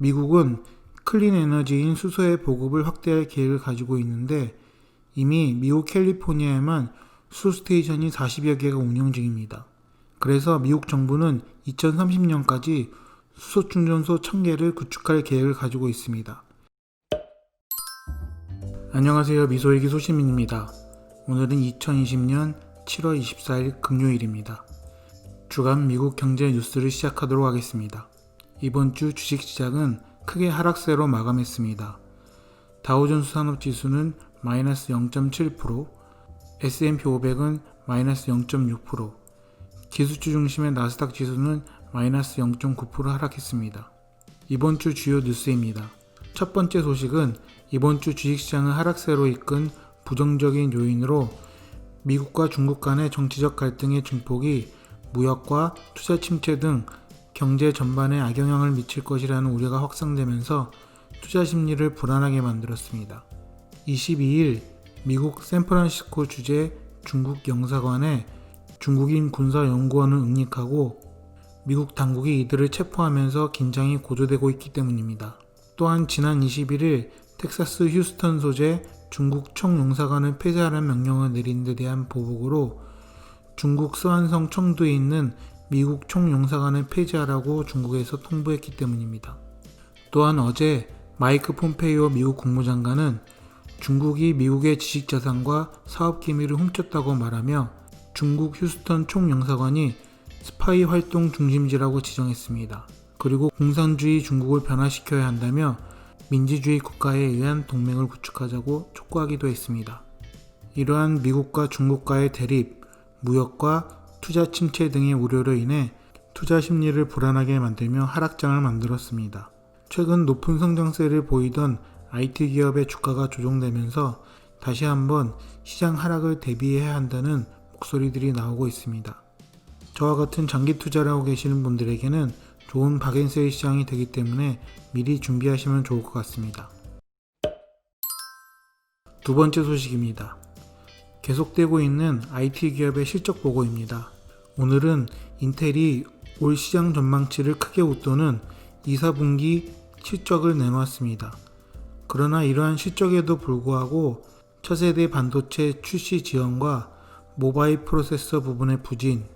미국은 클린 에너지인 수소의 보급을 확대할 계획을 가지고 있는데 이미 미국 캘리포니아에만 수소 스테이션이 40여 개가 운영 중입니다. 그래서 미국 정부는 2030년까지 수소 충전소 1000개를 구축할 계획을 가지고 있습니다. 안녕하세요. 미소일기 소시민입니다. 오늘은 2020년 7월 24일 금요일입니다. 주간 미국 경제 뉴스를 시작하도록 하겠습니다. 이번 주 주식시장은 크게 하락세로 마감했습니다. 다우존스 산업지수는 마이너스 0.7%, S&P 500은 마이너스 0.6%, 기술주 중심의 나스닥 지수는 마이너스 0.9% 하락했습니다. 이번 주 주요 뉴스입니다. 첫 번째 소식은 이번 주 주식시장을 하락세로 이끈 부정적인 요인으로 미국과 중국 간의 정치적 갈등의 증폭이 무역과 투자 침체 등 경제 전반에 악영향을 미칠 것이라는 우려가 확산되면서 투자 심리를 불안하게 만들었습니다. 22일 미국 샌프란시스코 주재 중국 영사관에 중국인 군사연구원을 응립하고 미국 당국이 이들을 체포하면서 긴장이 고조되고 있기 때문입니다. 또한 지난 21일 텍사스 휴스턴 소재 중국 총영사관을 폐쇄하라는 명령을 내린 데 대한 보복으로 중국 스완성 청두에 있는 미국 총영사관을 폐지하라고 중국에서 통보했기 때문입니다. 또한 어제 마이크 폼페이오 미국 국무장관은 중국이 미국의 지식자산과 사업기밀을 훔쳤다고 말하며 중국 휴스턴 총영사관이 스파이 활동 중심지라고 지정했습니다. 그리고 공산주의 중국을 변화시켜야 한다며 민주주의 국가에 의한 동맹을 구축하자고 촉구하기도 했습니다. 이러한 미국과 중국과의 대립, 무역과 투자 침체 등의 우려로 인해 투자 심리를 불안하게 만들며 하락장을 만들었습니다. 최근 높은 성장세를 보이던 IT 기업의 주가가 조정되면서 다시 한번 시장 하락을 대비해야 한다는 목소리들이 나오고 있습니다. 저와 같은 장기 투자를 하고 계시는 분들에게는 좋은 박앤세일 시장이 되기 때문에 미리 준비하시면 좋을 것 같습니다. 두 번째 소식입니다. 계속되고 있는 IT 기업의 실적 보고입니다. 오늘은 인텔이 올 시장 전망치를 크게 웃도는 2, 4분기 실적을 내놓았습니다. 그러나 이러한 실적에도 불구하고 차세대 반도체 출시 지연과 모바일 프로세서 부분의 부진,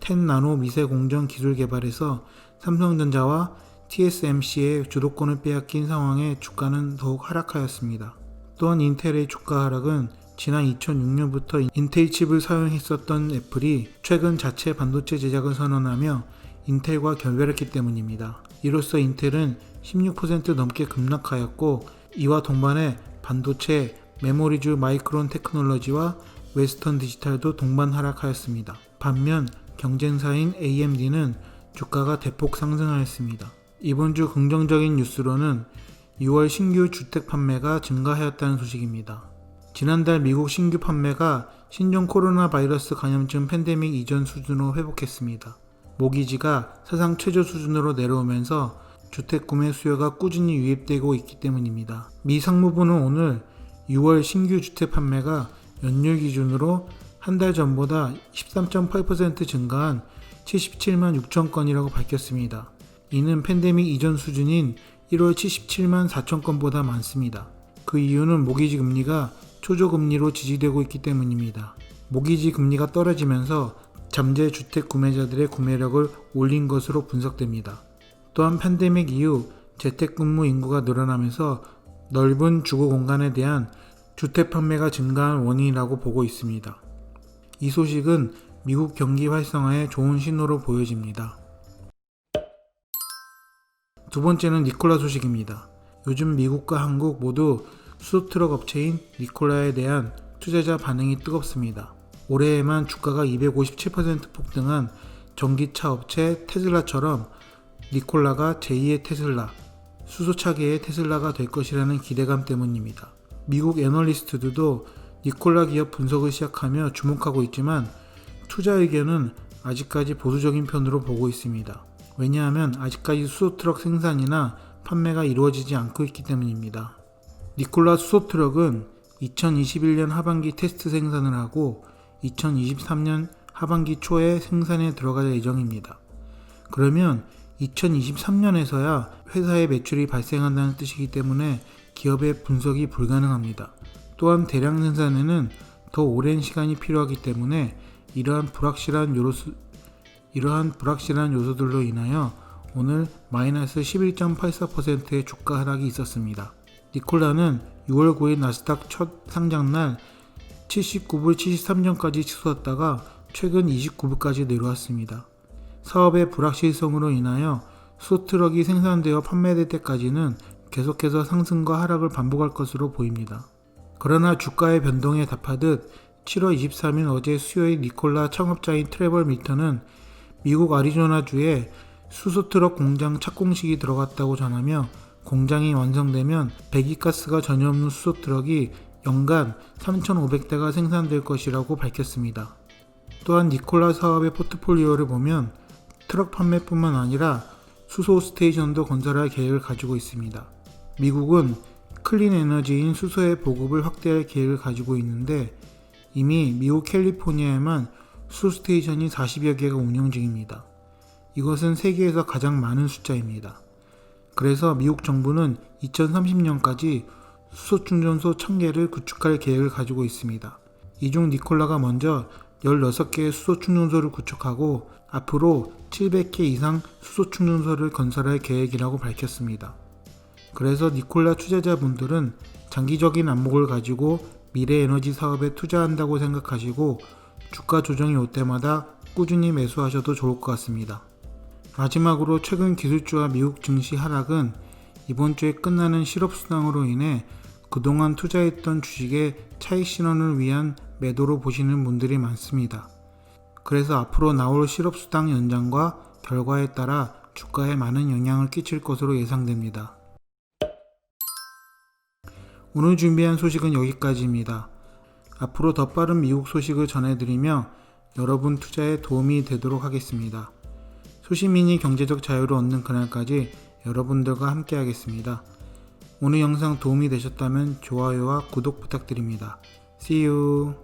10나노 미세 공정 기술 개발에서 삼성전자와 TSMC의 주도권을 빼앗긴 상황에 주가는 더욱 하락하였습니다. 또한 인텔의 주가 하락은 지난 2006년부터 인텔 칩을 사용했었던 애플이 최근 자체 반도체 제작을 선언하며 인텔과 결별했기 때문입니다. 이로써 인텔은 16% 넘게 급락하였고 이와 동반해 반도체, 메모리주 마이크론 테크놀로지와 웨스턴 디지털도 동반 하락하였습니다. 반면 경쟁사인 AMD는 주가가 대폭 상승하였습니다. 이번 주 긍정적인 뉴스로는 6월 신규 주택 판매가 증가하였다는 소식입니다. 지난달 미국 신규 판매가 신종 코로나 바이러스 감염증 팬데믹 이전 수준으로 회복했습니다. 모기지가 사상 최저 수준으로 내려오면서 주택 구매 수요가 꾸준히 유입되고 있기 때문입니다. 미 상무부는 오늘 6월 신규 주택 판매가 연율 기준으로 한 달 전보다 13.8% 증가한 77만 6천 건이라고 밝혔습니다. 이는 팬데믹 이전 수준인 1월 77만 4천 건보다 많습니다. 그 이유는 모기지 금리가 초저금리로 지지되고 있기 때문입니다. 모기지 금리가 떨어지면서 잠재 주택 구매자들의 구매력을 올린 것으로 분석됩니다. 또한 팬데믹 이후 재택근무 인구가 늘어나면서 넓은 주거 공간에 대한 주택 판매가 증가한 원인이라고 보고 있습니다. 이 소식은 미국 경기 활성화에 좋은 신호로 보여집니다. 두 번째는 니콜라 소식입니다. 요즘 미국과 한국 모두 수소트럭 업체인 니콜라에 대한 투자자 반응이 뜨겁습니다. 올해에만 주가가 257% 폭등한 전기차 업체 테슬라처럼 니콜라가 제2의 테슬라, 수소차계의 테슬라가 될 것이라는 기대감 때문입니다. 미국 애널리스트들도 니콜라 기업 분석을 시작하며 주목하고 있지만 투자 의견은 아직까지 보수적인 편으로 보고 있습니다. 왜냐하면 아직까지 수소트럭 생산이나 판매가 이루어지지 않고 있기 때문입니다. 니콜라 수소트럭은 2021년 하반기 테스트 생산을 하고 2023년 하반기 초에 생산에 들어갈 예정입니다. 그러면 2023년에서야 회사의 매출이 발생한다는 뜻이기 때문에 기업의 분석이 불가능합니다. 또한 대량 생산에는 더 오랜 시간이 필요하기 때문에 이러한 불확실한 요소들로 인하여 오늘 마이너스 11.84%의 주가 하락이 있었습니다. 니콜라는 6월 9일 나스닥 첫 상장날 79불 73전까지 치솟았다가 최근 29불까지 내려왔습니다. 사업의 불확실성으로 인하여 수소트럭이 생산되어 판매될 때까지는 계속해서 상승과 하락을 반복할 것으로 보입니다. 그러나 주가의 변동에 답하듯 7월 23일 어제 수요일 니콜라 창업자인 트레버 밀턴은 미국 애리조나주에 수소트럭 공장 착공식이 들어갔다고 전하며 공장이 완성되면 배기가스가 전혀 없는 수소트럭이 연간 3,500대가 생산될 것이라고 밝혔습니다. 또한 니콜라 사업의 포트폴리오를 보면 트럭 판매뿐만 아니라 수소 스테이션도 건설할 계획을 가지고 있습니다. 미국은 클린 에너지인 수소의 보급을 확대할 계획을 가지고 있는데 이미 미국 캘리포니아에만 수소 스테이션이 40여 개가 운영 중입니다. 이것은 세계에서 가장 많은 숫자입니다. 그래서 미국 정부는 2030년까지 수소 충전소 1000개를 구축할 계획을 가지고 있습니다. 이 중 니콜라가 먼저 16개의 수소 충전소를 구축하고 앞으로 700개 이상 수소 충전소를 건설할 계획이라고 밝혔습니다. 그래서 니콜라 투자자분들은 장기적인 안목을 가지고 미래 에너지 사업에 투자한다고 생각하시고 주가 조정이 올 때마다 꾸준히 매수하셔도 좋을 것 같습니다. 마지막으로 최근 기술주와 미국 증시 하락은 이번 주에 끝나는 실업수당으로 인해 그동안 투자했던 주식의 차익 실현을 위한 매도로 보시는 분들이 많습니다. 그래서 앞으로 나올 실업수당 연장과 결과에 따라 주가에 많은 영향을 끼칠 것으로 예상됩니다. 오늘 준비한 소식은 여기까지입니다. 앞으로 더 빠른 미국 소식을 전해드리며 여러분 투자에 도움이 되도록 하겠습니다. 소시민이 경제적 자유를 얻는 그날까지 여러분들과 함께 하겠습니다. 오늘 영상 도움이 되셨다면 좋아요와 구독 부탁드립니다. See you!